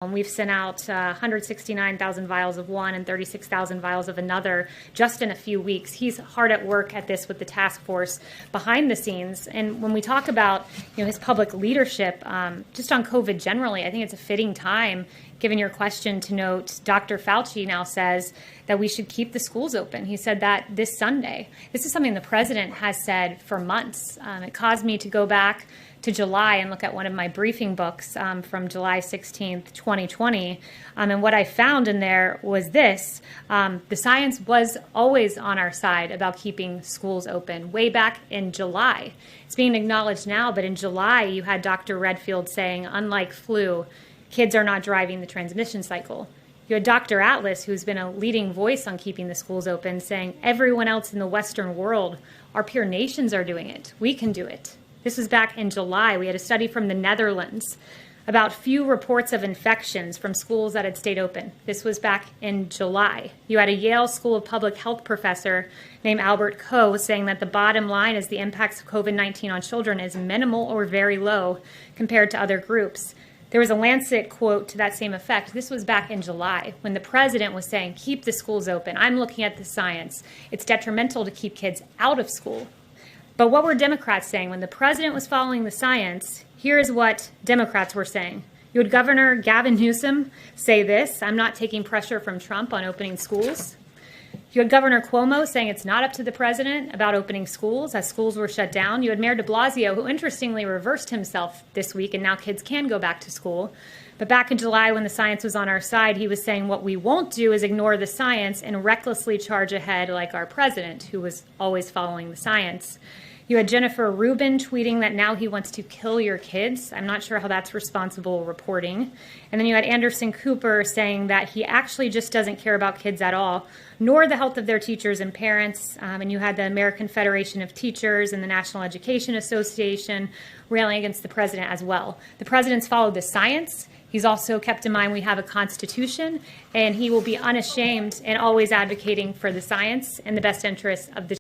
We've sent out 169,000 vials of one and 36,000 vials of another just in a few weeks. He's hard at work at this with the task force behind the scenes. And when we talk about his public leadership, just on COVID generally, I think it's a fitting time, given your question, to note Dr. Fauci now says that we should keep the schools open. He said that this Sunday. This is something the president has said for months. It caused me to go back to July and look at one of my briefing books from July 16th, 2020. And what I found in there was this. The science was always on our side about keeping schools open way back in July. It's being acknowledged now, but in July you had Dr. Redfield saying, unlike flu, kids are not driving the transmission cycle. You had Dr. Atlas, who's been a leading voice on keeping the schools open, saying everyone else in the Western world, our peer nations are doing it. We can do it. This was back in July. We had a study from the Netherlands about few reports of infections from schools that had stayed open. This was back in July. You had a Yale School of Public Health professor named Albert Coe saying that the bottom line is the impacts of COVID-19 on children is minimal or very low compared to other groups. There was a Lancet quote to that same effect. This was back in July when the president was saying, keep the schools open. I'm looking at the science. It's detrimental to keep kids out of school. But what were Democrats saying? When the president was following the science, here's what Democrats were saying. You had Governor Gavin Newsom say this: I'm not taking pressure from Trump on opening schools. You had Governor Cuomo saying it's not up to the president about opening schools as schools were shut down. You had Mayor de Blasio, who interestingly reversed himself this week, and now kids can go back to school. But back in July, when the science was on our side, he was saying what we won't do is ignore the science and recklessly charge ahead like our president, who was always following the science. You had Jennifer Rubin tweeting that now he wants to kill your kids. I'm not sure how that's responsible reporting. And then you had Anderson Cooper saying that he actually just doesn't care about kids at all, nor the health of their teachers and parents. And you had the American Federation of Teachers and the National Education Association railing against the president as well. The president's followed the science. He's also kept in mind we have a constitution, and he will be unashamed and always advocating for the science and the best interests of the